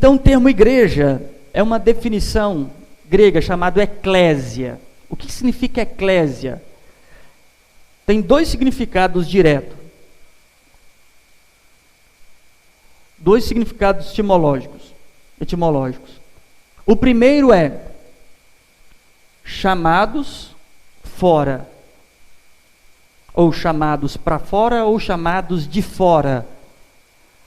Então o termo igreja é uma definição grega chamada eclésia. O que significa eclésia? Tem dois significados diretos. Dois significados etimológicos. O primeiro é chamados fora, ou chamados para fora, ou chamados de fora.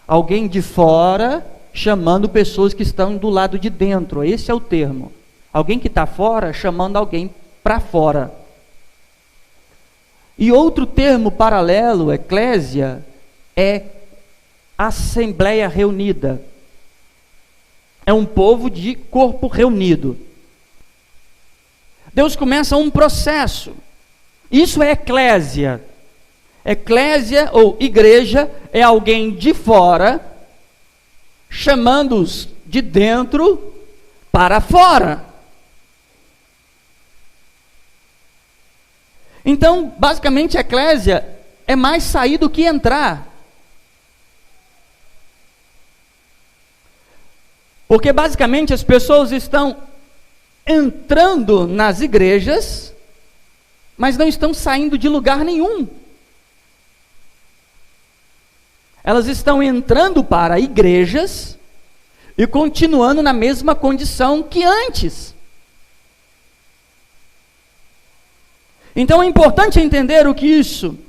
Alguém de fora chamando pessoas que estão do lado de dentro. Esse é o termo. Alguém que está fora chamando alguém para fora. E outro termo paralelo, eclésia, é assembleia reunida. É um povo de corpo reunido. Deus começa um processo. Isso é eclésia. Eclésia ou igreja é alguém de fora chamando-os de dentro para fora. Então, basicamente, a eclésia é mais sair do que entrar. Porque, basicamente, as pessoas estão entrando nas igrejas, mas não estão saindo de lugar nenhum. Elas estão entrando para igrejas e continuando na mesma condição que antes. Então é importante entender o que isso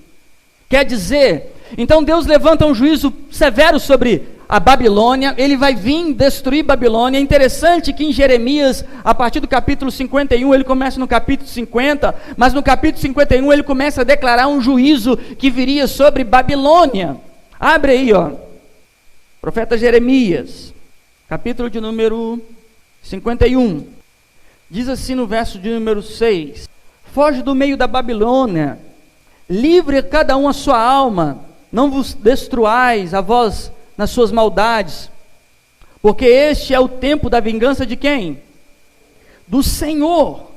quer dizer. Então Deus levanta um juízo severo sobre a Babilônia. Ele vai vir destruir Babilônia. É interessante que em Jeremias, a partir do capítulo 51, ele começa no capítulo 50, mas no capítulo 51 ele começa a declarar um juízo que viria sobre Babilônia. Abre aí, profeta Jeremias, capítulo de número 51, diz assim no verso de número 6, foge do meio da Babilônia, livre cada um a sua alma, não vos destruais a vós nas suas maldades, porque este é o tempo da vingança de quem? Do Senhor.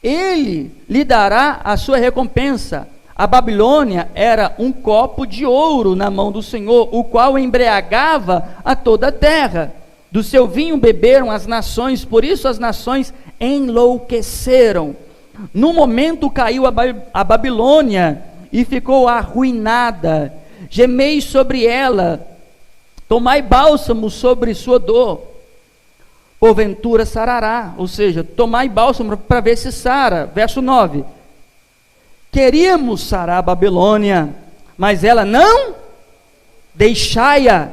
Ele lhe dará a sua recompensa. A Babilônia era um copo de ouro na mão do Senhor, o qual embriagava a toda a terra. Do seu vinho beberam as nações, por isso as nações enlouqueceram. No momento caiu a Babilônia e ficou arruinada. Gemei sobre ela, tomai bálsamo sobre sua dor, porventura sarará. Ou seja, tomai bálsamo para ver se sara. Verso 9. Queríamos sarar a Babilônia, mas ela não, deixai-a,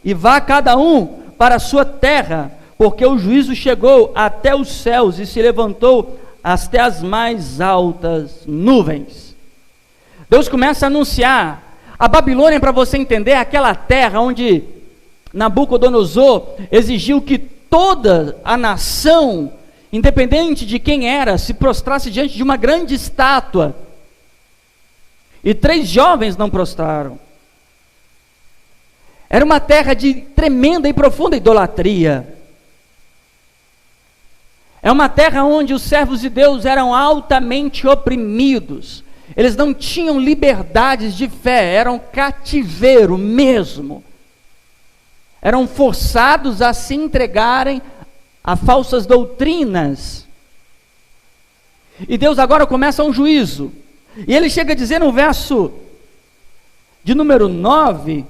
e vá cada um para a sua terra, porque o juízo chegou até os céus, e se levantou até as mais altas nuvens. Deus começa a anunciar, a Babilônia, para você entender, é aquela terra onde Nabucodonosor exigiu que toda a nação, independente de quem era, se prostrasse diante de uma grande estátua. E 3 jovens não prostraram. Era uma terra de tremenda e profunda idolatria. É uma terra onde os servos de Deus eram altamente oprimidos. Eles não tinham liberdades de fé, eram cativeiro mesmo. Eram forçados a se entregarem a falsas doutrinas. E Deus agora começa um juízo. E ele chega a dizer no verso de número 9,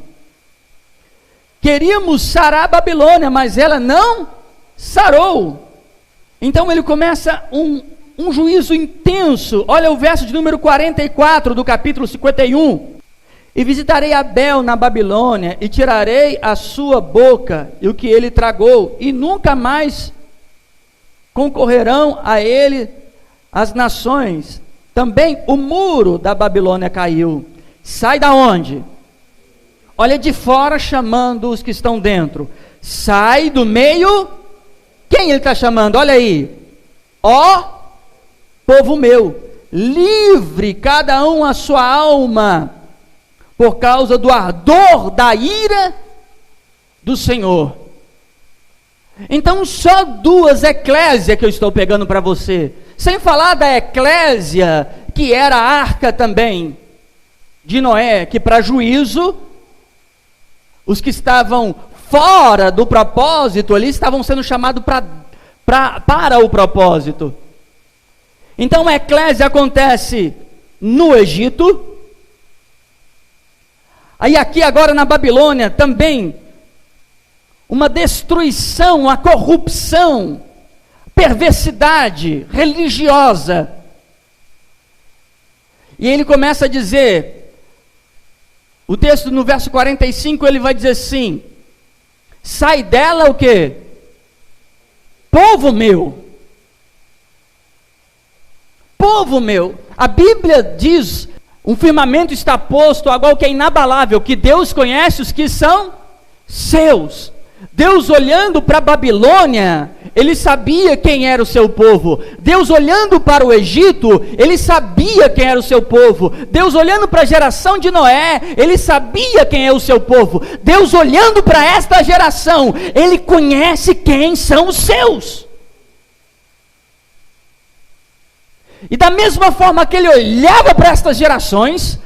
queríamos sarar a Babilônia, mas ela não sarou. Então ele começa um juízo intenso. Olha o verso de número 44 do capítulo 51. E visitarei Abel na Babilônia, e tirarei a sua boca, e o que ele tragou, e nunca mais concorrerão a ele as nações. Também o muro da Babilônia caiu. Sai da onde? Olha de fora chamando os que estão dentro. Sai do meio. Quem ele está chamando? Olha aí. Ó povo meu, livre cada um a sua alma, por causa do ardor da ira do Senhor. Então só 2 eclésias que eu estou pegando para você, sem falar da eclésia que era a arca também de Noé, que para juízo, os que estavam fora do propósito, eles estavam sendo chamados para o propósito. Então a eclésia acontece no Egito. Aí aqui agora na Babilônia também, uma destruição, uma corrupção, perversidade religiosa. E ele começa a dizer, o texto no verso 45, ele vai dizer assim: sai dela o quê? Povo meu. Povo meu. A Bíblia diz, um firmamento está posto, algo que é inabalável, que Deus conhece os que são seus. Deus olhando para a Babilônia, ele sabia quem era o seu povo. Deus olhando para o Egito, ele sabia quem era o seu povo. Deus olhando para a geração de Noé, ele sabia quem é o seu povo. Deus olhando para esta geração, ele conhece quem são os seus. E da mesma forma que ele olhava para estas gerações,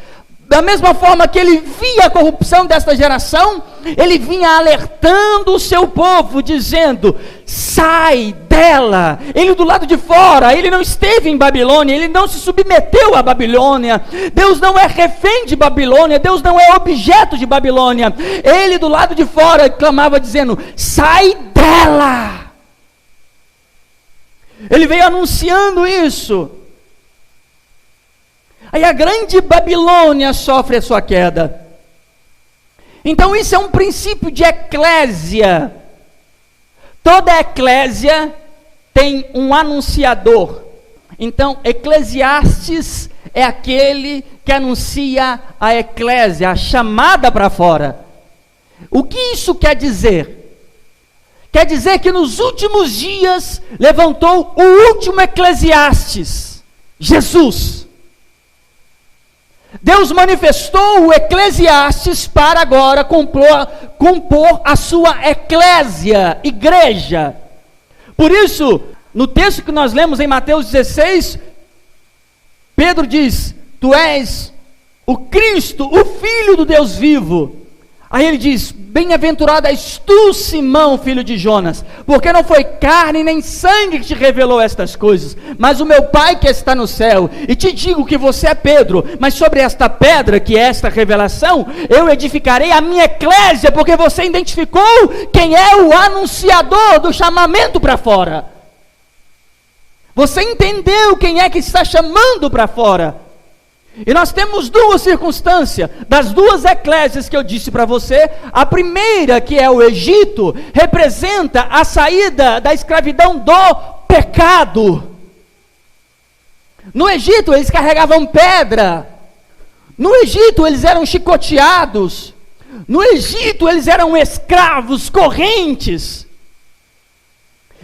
da mesma forma que ele via a corrupção desta geração, ele vinha alertando o seu povo, dizendo: sai dela. Ele do lado de fora, ele não esteve em Babilônia, ele não se submeteu à Babilônia. Deus não é refém de Babilônia, Deus não é objeto de Babilônia. Ele do lado de fora clamava dizendo: sai dela. Ele veio anunciando isso. Aí a grande Babilônia sofre a sua queda. Então isso é um princípio de eclésia. Toda eclésia tem um anunciador. Então Eclesiastes é aquele que anuncia a eclésia, a chamada para fora. O que isso quer dizer? Quer dizer que nos últimos dias levantou o último Eclesiastes, Jesus. Deus manifestou o Eclesiastes para agora compor a sua eclésia, igreja. Por isso, no texto que nós lemos em Mateus 16, Pedro diz: tu és o Cristo, o Filho do Deus vivo. Aí ele diz: bem-aventurado és tu, Simão, filho de Jonas, porque não foi carne nem sangue que te revelou estas coisas, mas o meu Pai que está no céu. E te digo que você é Pedro, mas sobre esta pedra, que é esta revelação, eu edificarei a minha eclésia, porque você identificou quem é o anunciador do chamamento para fora. Você entendeu quem é que está chamando para fora. E nós temos duas circunstâncias, das duas eclésias que eu disse para você. A primeira, que é o Egito, representa a saída da escravidão do pecado. No Egito eles carregavam pedra, no Egito eles eram chicoteados, no Egito eles eram escravos, correntes,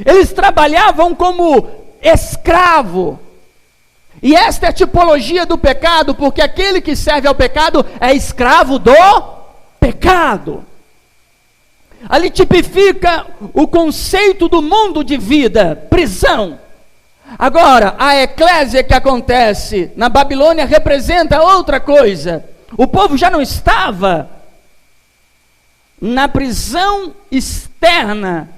eles trabalhavam como escravo. E esta é a tipologia do pecado, porque aquele que serve ao pecado é escravo do pecado. Ali tipifica o conceito do mundo de vida, prisão. Agora, a eclésia que acontece na Babilônia representa outra coisa. O povo já não estava na prisão externa,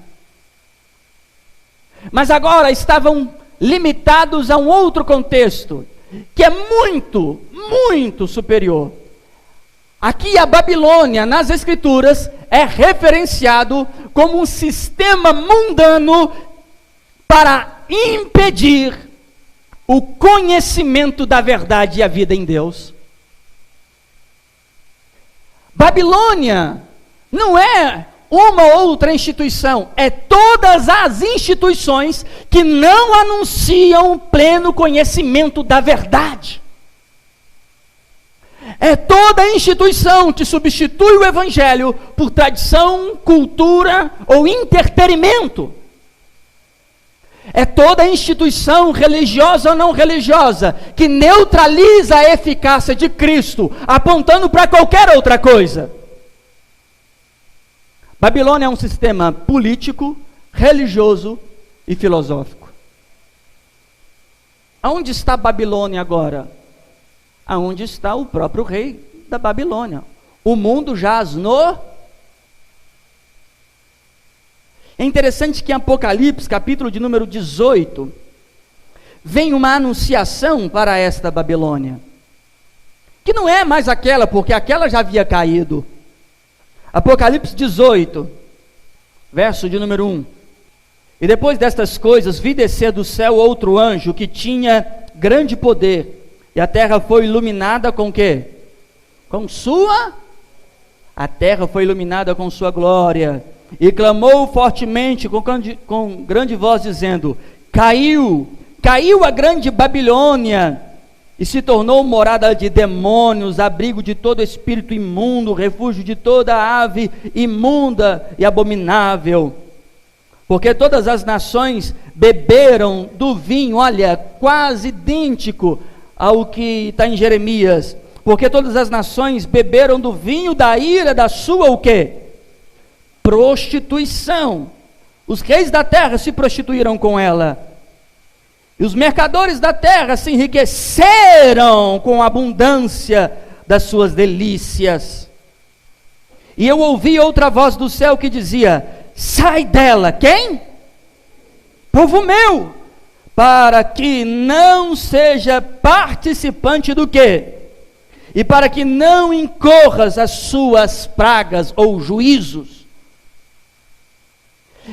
mas agora estavam limitados a um outro contexto, que é muito, muito superior. Aqui a Babilônia, nas Escrituras, é referenciado como um sistema mundano para impedir o conhecimento da verdade e a vida em Deus. Babilônia não é uma outra instituição, é todas as instituições que não anunciam o pleno conhecimento da verdade. É toda instituição que substitui o evangelho por tradição, cultura ou entretenimento. É toda instituição religiosa ou não religiosa que neutraliza a eficácia de Cristo, apontando para qualquer outra coisa. Babilônia é um sistema político, religioso e filosófico. Aonde está Babilônia agora? Aonde está o próprio rei da Babilônia. O mundo jaz no É interessante que em Apocalipse, capítulo de número 18, vem uma anunciação para esta Babilônia, que não é mais aquela, porque aquela já havia caído. Apocalipse 18, verso de número 1. E depois destas coisas, vi descer do céu outro anjo, que tinha grande poder, e a terra foi iluminada com o quê? A terra foi iluminada com sua glória, e clamou fortemente com grande voz, dizendo: caiu a grande Babilônia, e se tornou morada de demônios, abrigo de todo espírito imundo, refúgio de toda ave imunda e abominável. Porque todas as nações beberam do vinho, olha, quase idêntico ao que está em Jeremias. Porque todas as nações beberam do vinho da ira da sua, o quê? Prostituição. Os reis da terra se prostituíram com ela. E os mercadores da terra se enriqueceram com a abundância das suas delícias. E eu ouvi outra voz do céu que dizia: sai dela, quem? Povo meu, para que não seja participante do quê? E para que não incorras as suas pragas ou juízos.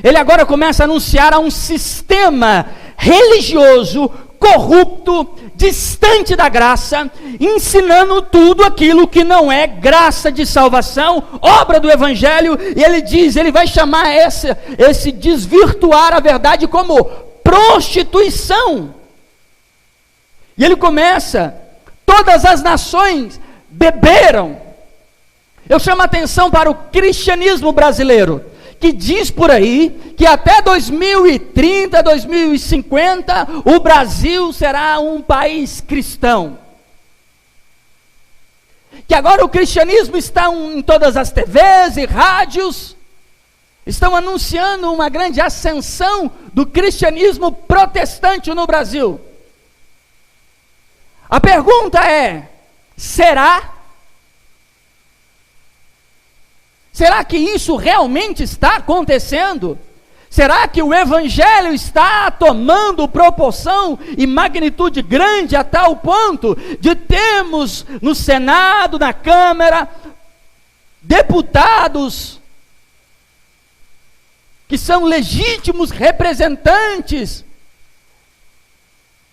Ele agora começa a anunciar a um sistema religioso, corrupto, distante da graça, ensinando tudo aquilo que não é graça de salvação, obra do Evangelho, e ele diz, ele vai chamar esse desvirtuar a verdade como prostituição. E ele começa: todas as nações beberam. Eu chamo a atenção para o cristianismo brasileiro, que diz por aí que até 2030, 2050, o Brasil será um país cristão. Que agora o cristianismo está em todas as TVs e rádios, estão anunciando uma grande ascensão do cristianismo protestante no Brasil. A pergunta é: será? Será que isso realmente está acontecendo? Será que o Evangelho está tomando proporção e magnitude grande a tal ponto de termos no Senado, na Câmara, deputados que são legítimos representantes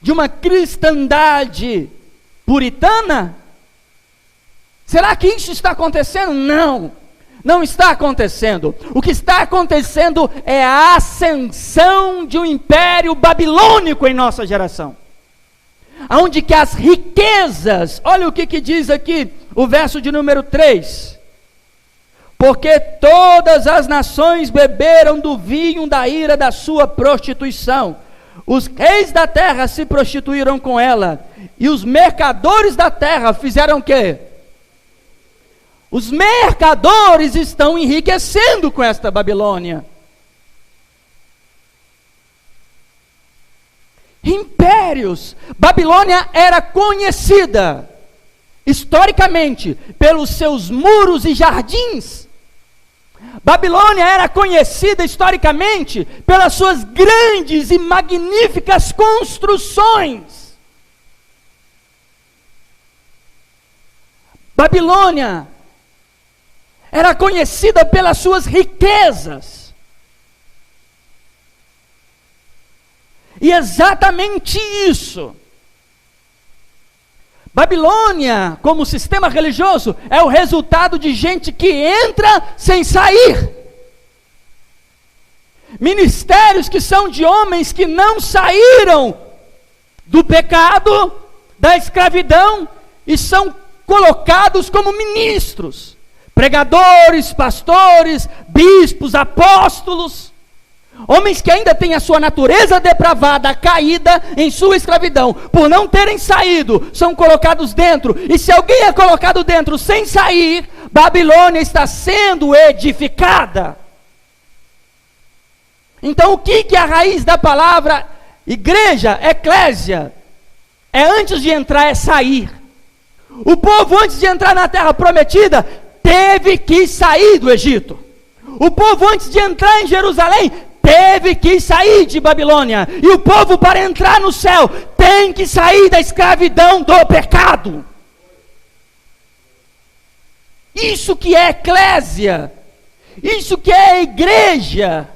de uma cristandade puritana? Será que isso está acontecendo? Não está acontecendo. O que está acontecendo é a ascensão de um império babilônico em nossa geração, onde que as riquezas, olha o que diz aqui o verso de número 3, porque todas as nações beberam do vinho da ira da sua prostituição, os reis da terra se prostituíram com ela, e os mercadores da terra fizeram o quê? Os mercadores estão enriquecendo com esta Babilônia. Impérios. Babilônia era conhecida historicamente pelos seus muros e jardins. Babilônia era conhecida historicamente pelas suas grandes e magníficas construções. Babilônia era conhecida pelas suas riquezas. E exatamente isso. Babilônia, como sistema religioso, é o resultado de gente que entra sem sair. Ministérios que são de homens que não saíram do pecado, da escravidão, e são colocados como ministros. Pregadores, pastores, bispos, apóstolos, homens que ainda têm a sua natureza depravada, caída em sua escravidão, por não terem saído, são colocados dentro, e se alguém é colocado dentro sem sair, Babilônia está sendo edificada. Então o que é a raiz da palavra igreja, eclésia? É antes de entrar, é sair. O povo antes de entrar na terra prometida, teve que sair do Egito. O povo, antes de entrar em Jerusalém, teve que sair de Babilônia. E o povo, para entrar no céu, tem que sair da escravidão do pecado. Isso que é eclésia. Isso que é igreja.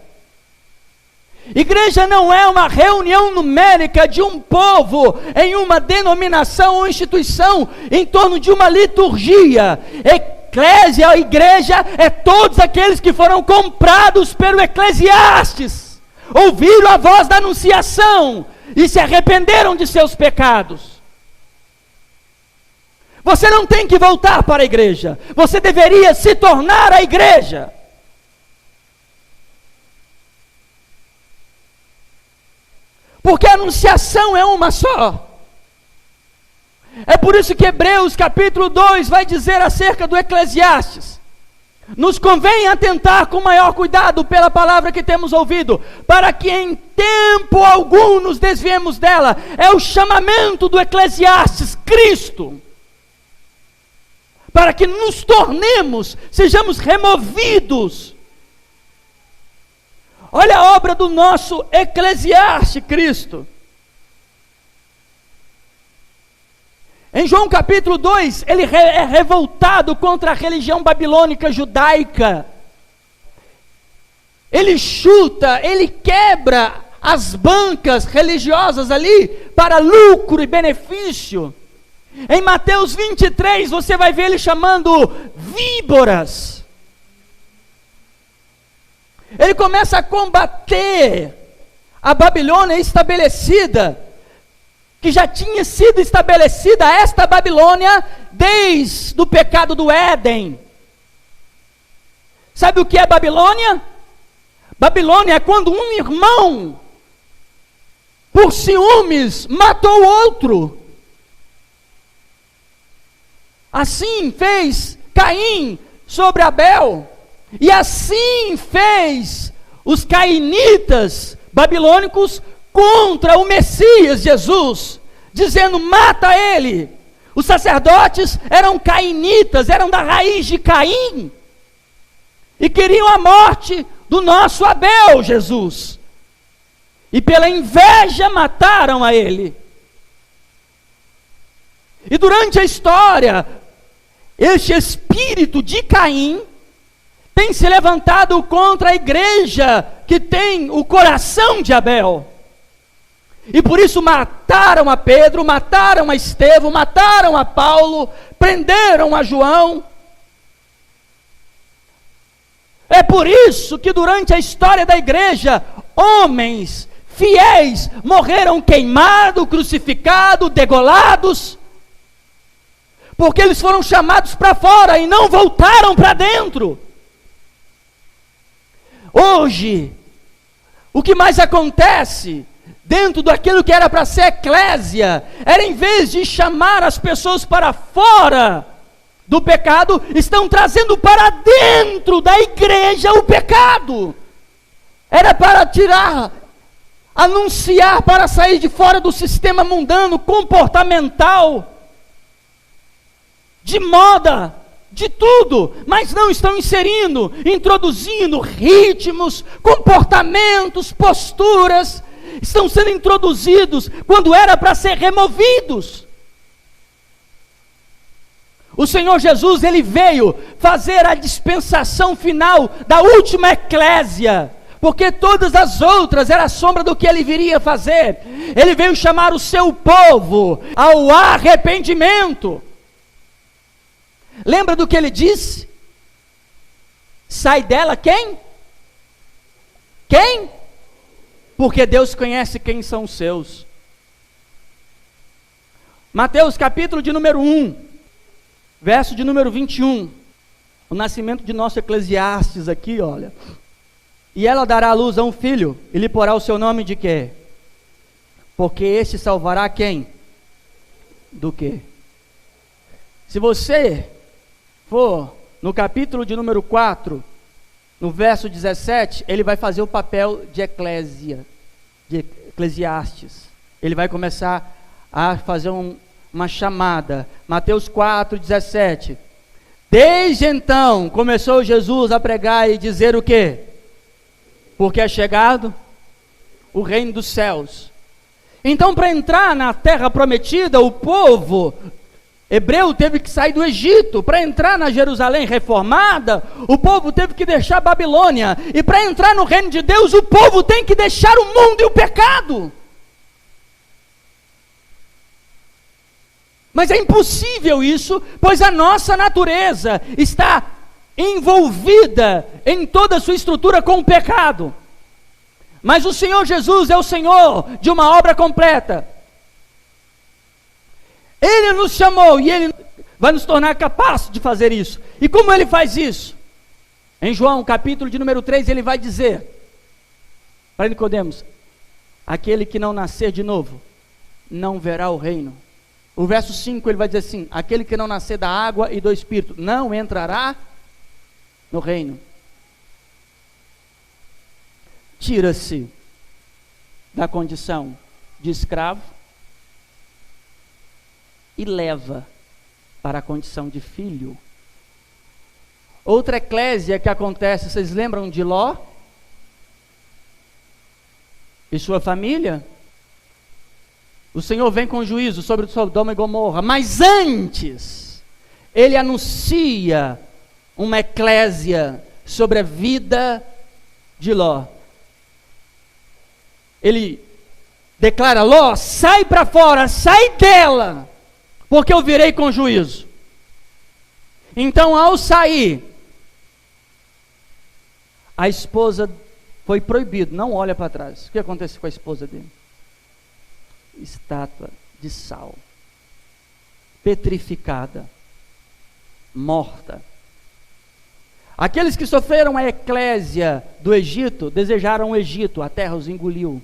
Igreja não é uma reunião numérica de um povo em uma denominação ou instituição em torno de uma liturgia. Eclésia, a igreja, é todos aqueles que foram comprados pelo Eclesiastes, ouviram a voz da anunciação e se arrependeram de seus pecados. Você não tem que voltar para a igreja, você deveria se tornar a igreja. Porque a anunciação é uma só. É por isso que Hebreus capítulo 2 vai dizer acerca do Eclesiastes: nos convém atentar com maior cuidado pela palavra que temos ouvido, para que em tempo algum nos desviemos dela. É o chamamento do Eclesiastes, Cristo, para que nos tornemos, sejamos removidos. Olha a obra do nosso Eclesiastes, Cristo. Em João capítulo 2, ele é revoltado contra a religião babilônica judaica. Ele chuta, ele quebra as bancas religiosas ali para lucro e benefício. Em Mateus 23, você vai ver ele chamando víboras. Ele começa a combater a Babilônia estabelecida, que já tinha sido estabelecida esta Babilônia desde o pecado do Éden. Sabe o que é Babilônia? Babilônia é quando um irmão, por ciúmes, matou o outro. Assim fez Caim sobre Abel. E assim fez os cainitas babilônicos contra o Messias Jesus, dizendo: mata ele. Os sacerdotes eram cainitas, eram da raiz de Caim, e queriam a morte do nosso Abel, Jesus. E pela inveja mataram a ele. E durante a história, este espírito de Caim tem se levantado contra a igreja que tem o coração de Abel. E por isso mataram a Pedro, mataram a Estevão, mataram a Paulo, prenderam a João. É por isso que durante a história da igreja, homens fiéis morreram queimados, crucificados, degolados, porque eles foram chamados para fora e não voltaram para dentro. Hoje, o que mais acontece dentro daquilo que era para ser eclésia, era em vez de chamar as pessoas para fora do pecado, estão trazendo para dentro da igreja o pecado. Era para tirar, anunciar, para sair de fora do sistema mundano, comportamental, de moda, de tudo, mas não estão inserindo, introduzindo ritmos, comportamentos, posturas, estão sendo introduzidos quando era para ser removidos. O Senhor Jesus, ele veio fazer a dispensação final da última eclésia, porque todas as outras eram a sombra do que ele viria fazer. Ele veio chamar o seu povo ao arrependimento. Lembra do que ele disse? Sai dela quem? Quem? Porque Deus conhece quem são os seus. Mateus capítulo de número 1, verso de número 21. O nascimento de nosso Eclesiastes aqui, olha. E ela dará à luz a um filho, e lhe porá o seu nome de quê? Porque este salvará quem? Do quê? Se você for no capítulo de número 4, no verso 17, ele vai fazer o papel de eclésia, de Eclesiastes. Ele vai começar a fazer uma chamada. Mateus 4, 17. Desde então, começou Jesus a pregar e dizer o quê? Porque é chegado o reino dos céus. Então, para entrar na terra prometida, o povo hebreu teve que sair do Egito. Para entrar na Jerusalém reformada, o povo teve que deixar a Babilônia. E para entrar no reino de Deus, o povo tem que deixar o mundo e o pecado. Mas é impossível isso, pois a nossa natureza está envolvida em toda a sua estrutura com o pecado. Mas o Senhor Jesus é o Senhor de uma obra completa. Ele nos chamou e Ele vai nos tornar capazes de fazer isso. E como Ele faz isso? Em João, capítulo de número 3, Ele vai dizer para Nicodemos: aquele que não nascer de novo, não verá o reino. O verso 5 ele vai dizer assim: aquele que não nascer da água e do Espírito, não entrará no reino. Tira-se da condição de escravo e leva para a condição de filho. Outra eclésia que acontece, vocês lembram de Ló e sua família? O Senhor vem com juízo sobre Sodoma e Gomorra, mas antes Ele anuncia uma eclésia sobre a vida de Ló. Ele declara: Ló, sai para fora, sai dela, porque eu virei com juízo. Então, ao sair, a esposa foi proibida, não olha para trás. O que aconteceu com a esposa dele? Estátua de sal, petrificada, morta. Aqueles que sofreram a eclésia do Egito, desejaram o Egito, a terra os engoliu.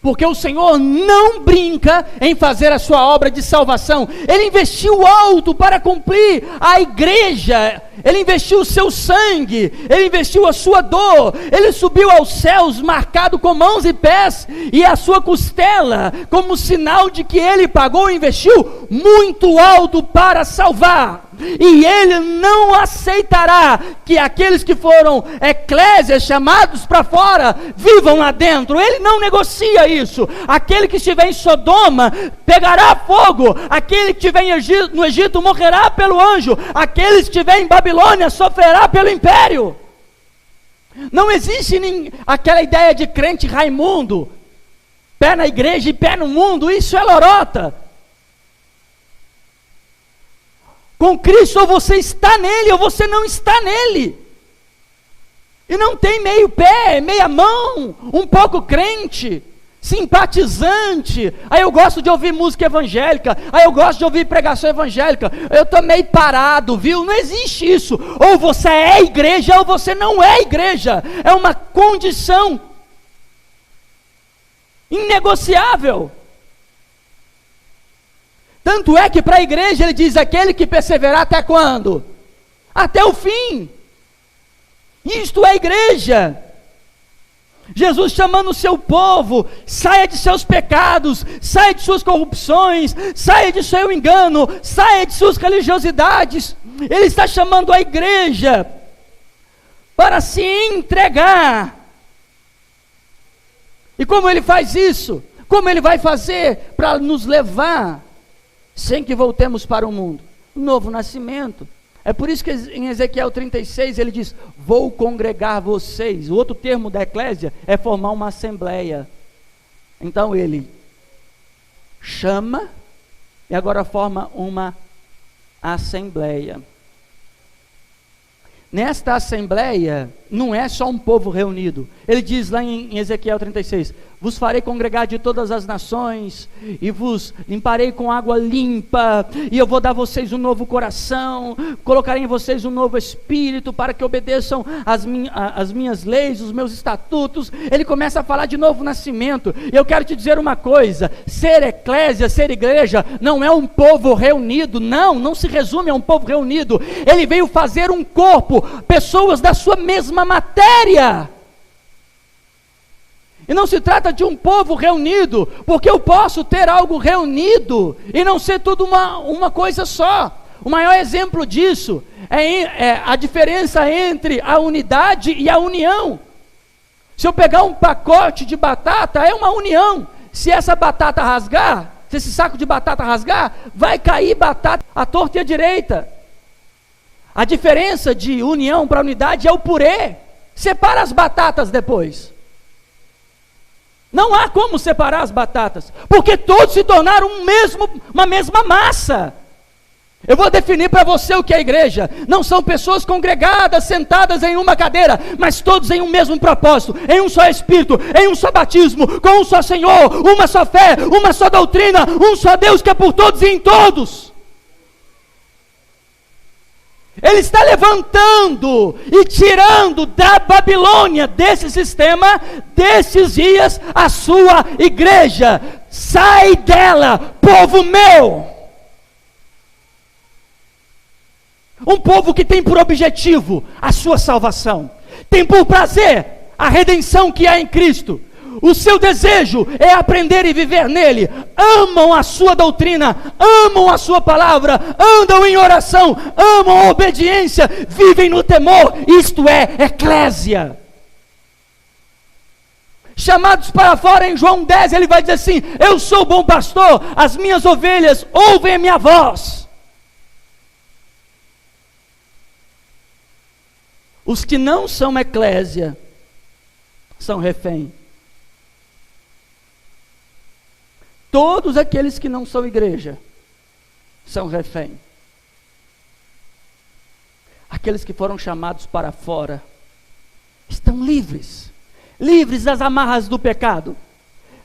Porque o Senhor não brinca em fazer a sua obra de salvação. Ele investiu alto para cumprir a igreja. Ele investiu o seu sangue. Ele investiu a sua dor. Ele subiu aos céus marcado com mãos e pés. E a sua costela como sinal de que ele pagou e investiu muito alto para salvar. E Ele não aceitará que aqueles que foram eclésias, chamados para fora, vivam lá dentro. Ele não negocia isso. Aquele que estiver em Sodoma pegará fogo. Aquele que estiver no Egito morrerá pelo anjo. Aquele que estiver em Babilônia sofrerá pelo império. Não existe aquela ideia de crente Raimundo, pé na igreja e pé no mundo. Isso é lorota. Com Cristo, ou você está nele, ou você não está nele. E não tem meio pé, meia mão, um pouco crente, simpatizante. Aí eu gosto de ouvir música evangélica, aí eu gosto de ouvir pregação evangélica. Eu estou meio parado, viu? Não existe isso. Ou você é igreja, ou você não é igreja. É uma condição inegociável. Tanto é que para a igreja ele diz: aquele que perseverar até quando? Até o fim. Isto é igreja. Jesus chamando o seu povo: saia de seus pecados, saia de suas corrupções, saia de seu engano, saia de suas religiosidades. Ele está chamando a igreja para se entregar. E como ele faz isso? Como ele vai fazer para nos levar sem que voltemos para o mundo? Novo nascimento. É por isso que em Ezequiel 36 ele diz: vou congregar vocês. O outro termo da eclésia é formar uma assembleia. Então ele chama e agora forma uma assembleia. Nesta assembleia não é só um povo reunido. Ele diz lá em Ezequiel 36: vos farei congregar de todas as nações, e vos limparei com água limpa, e eu vou dar a vocês um novo coração, colocarei em vocês um novo espírito, para que obedeçam as minhas leis, os meus estatutos. Ele começa a falar de novo nascimento. E eu quero te dizer uma coisa: ser eclésia, ser igreja, não é um povo reunido. Não se resume a um povo reunido. Ele veio fazer um corpo, pessoas da sua mesma matéria. E não se trata de um povo reunido, porque eu posso ter algo reunido e não ser tudo uma coisa só. O maior exemplo disso é a diferença entre a unidade e a união. Se eu pegar um pacote de batata, é uma união. Se essa batata rasgar, se esse saco de batata rasgar, vai cair batata à torta e à direita. A diferença de união para unidade é o purê. Separa as batatas depois. Não há como separar as batatas, porque todos se tornaram uma mesma massa. Eu vou definir para você o que é a igreja. Não são pessoas congregadas, sentadas em uma cadeira, mas todos em um mesmo propósito, em um só Espírito, em um só batismo, com um só Senhor, uma só fé, uma só doutrina, um só Deus que é por todos e em todos. Ele está levantando e tirando da Babilônia, desse sistema, desses dias, a sua igreja. Sai dela, povo meu. Um povo que tem por objetivo a sua salvação, tem por prazer a redenção que há em Cristo. O seu desejo é aprender e viver nele. Amam a sua doutrina, amam a sua palavra, andam em oração, amam a obediência, vivem no temor. Isto é eclésia. Chamados para fora, em João 10, ele vai dizer assim: eu sou o bom pastor, as minhas ovelhas ouvem a minha voz. Os que não são eclésia são refém. Todos aqueles que não são igreja são refém. Aqueles que foram chamados para fora estão livres, livres das amarras do pecado,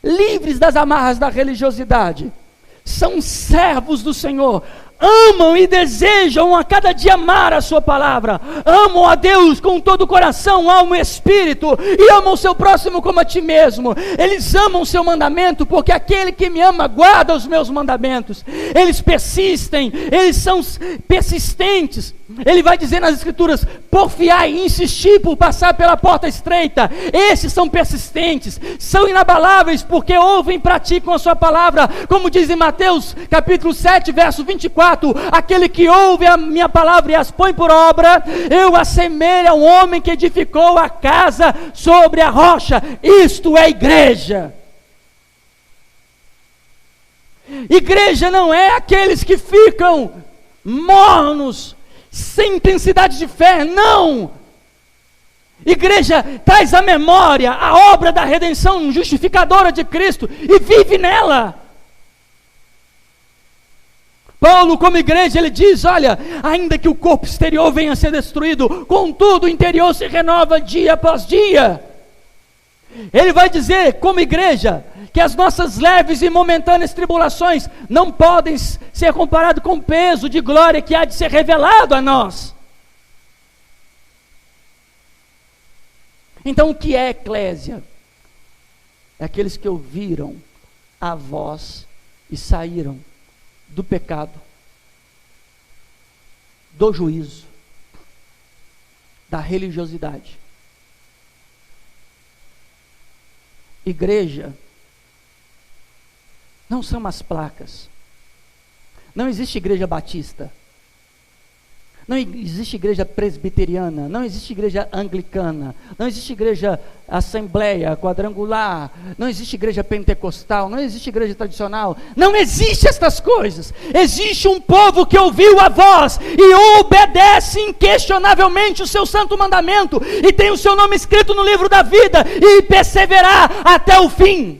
livres das amarras da religiosidade, são servos do Senhor, amam e desejam a cada dia amar a sua palavra, amam a Deus com todo o coração, alma e espírito, e amam o seu próximo como a ti mesmo. Eles amam o seu mandamento, porque aquele que me ama guarda os meus mandamentos. Eles persistem, eles são persistentes. Ele vai dizer nas escrituras: porfiar e insistir por passar pela porta estreita. Esses são persistentes, são inabaláveis, porque ouvem e praticam a sua palavra, como diz em Mateus capítulo 7, verso 24: aquele que ouve a minha palavra e as põe por obra, eu assemelho a um homem que edificou a casa sobre a rocha. Isto é igreja. Igreja não é aqueles que ficam mornos, sem intensidade de fé, não. Igreja traz à memória a obra da redenção justificadora de Cristo e vive nela. Paulo, como igreja, ele diz: olha, ainda que o corpo exterior venha a ser destruído, contudo o interior se renova dia após dia. Ele vai dizer, como igreja, que as nossas leves e momentâneas tribulações não podem ser comparadas com o peso de glória que há de ser revelado a nós. Então o que é eclésia? É aqueles que ouviram a voz e saíram do pecado, do juízo, da religiosidade. Igreja não são as placas. Não existe igreja batista, não existe igreja presbiteriana, não existe igreja anglicana, não existe igreja assembleia, quadrangular, não existe igreja pentecostal, não existe igreja tradicional. Não existe estas coisas. Existe um povo que ouviu a voz e obedece inquestionavelmente o seu santo mandamento, e tem o seu nome escrito no livro da vida, e perseverar até o fim.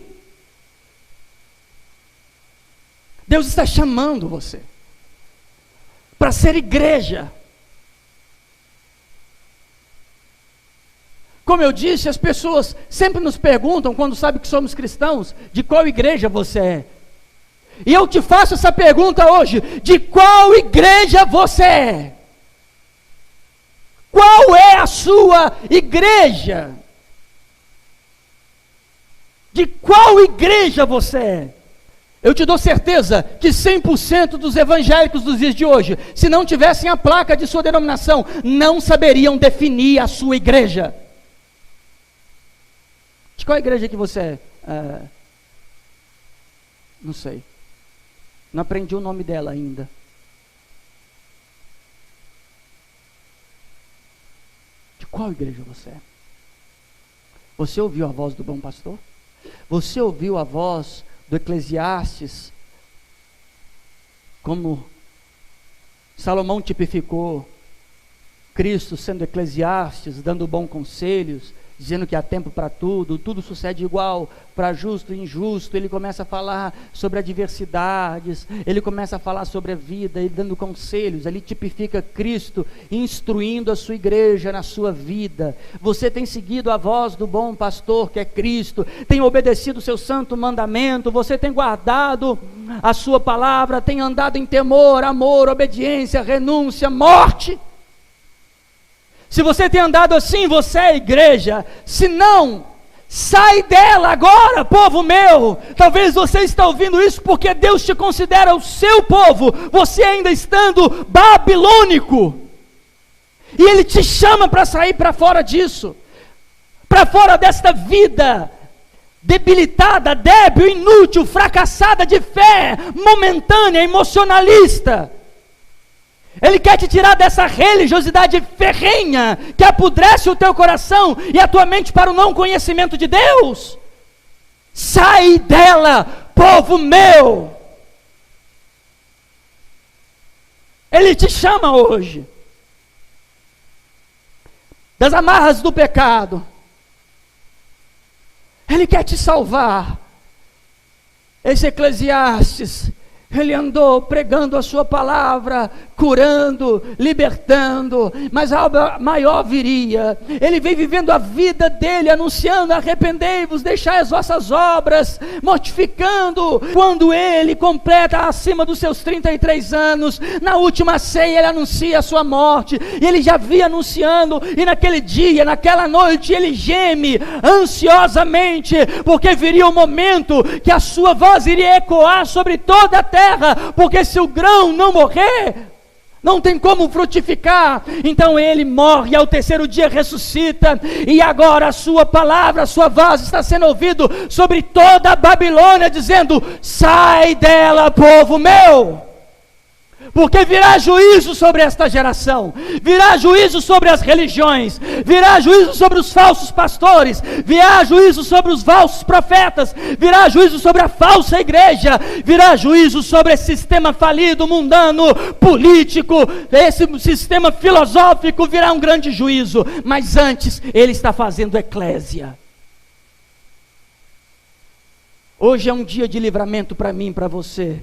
Deus está chamando você para ser igreja. Como eu disse, as pessoas sempre nos perguntam, quando sabem que somos cristãos, de qual igreja você é. E eu te faço essa pergunta hoje: de qual igreja você é? Qual é a sua igreja? De qual igreja você é? Eu te dou certeza que 100% dos evangélicos dos dias de hoje, se não tivessem a placa de sua denominação, não saberiam definir a sua igreja. De qual igreja que você é? Não sei. Não aprendi o nome dela ainda. De qual igreja você é? Você ouviu a voz do bom pastor? Você ouviu a voz do Eclesiastes? Como Salomão tipificou Cristo sendo Eclesiastes, dando bons conselhos, dizendo que há tempo para tudo, tudo sucede igual, para justo e injusto. Ele começa a falar sobre adversidades, ele começa a falar sobre a vida, ele dando conselhos, ele tipifica Cristo, instruindo a sua igreja na sua vida. Você tem seguido a voz do bom pastor, que é Cristo, tem obedecido o seu santo mandamento, você tem guardado a sua palavra, tem andado em temor, amor, obediência, renúncia, morte. Se você tem andado assim, você é igreja. Se não, sai dela agora, povo meu. Talvez você está ouvindo isso porque Deus te considera o seu povo, você ainda estando babilônico, e Ele te chama para sair para fora disso, para fora desta vida debilitada, débil, inútil, fracassada de fé, momentânea, emocionalista. Ele quer te tirar dessa religiosidade ferrenha, que apodrece o teu coração e a tua mente para o não conhecimento de Deus. Sai dela, povo meu. Ele te chama hoje das amarras do pecado. Ele quer te salvar. Esse Eclesiastes, ele andou pregando a sua palavra, curando, libertando, mas algo maior viria. Ele veio vivendo a vida dele, anunciando: arrependei-vos, deixai as vossas obras, mortificando. Quando ele completa acima dos seus 33 anos, na última ceia ele anuncia a sua morte, e ele já vinha anunciando, e naquele dia, naquela noite, ele geme ansiosamente, porque viria o momento que a sua voz iria ecoar sobre toda a terra, porque se o grão não morrer, não tem como frutificar. Então ele morre e ao terceiro dia ressuscita, e agora a sua palavra, a sua voz está sendo ouvido sobre toda a Babilônia, dizendo: sai dela, povo meu. Porque virá juízo sobre esta geração, virá juízo sobre as religiões, virá juízo sobre os falsos pastores, virá juízo sobre os falsos profetas, virá juízo sobre a falsa igreja, virá juízo sobre esse sistema falido, mundano, político, esse sistema filosófico. Virá um grande juízo, mas antes ele está fazendo eclésia. Hoje é um dia de livramento para mim e para você.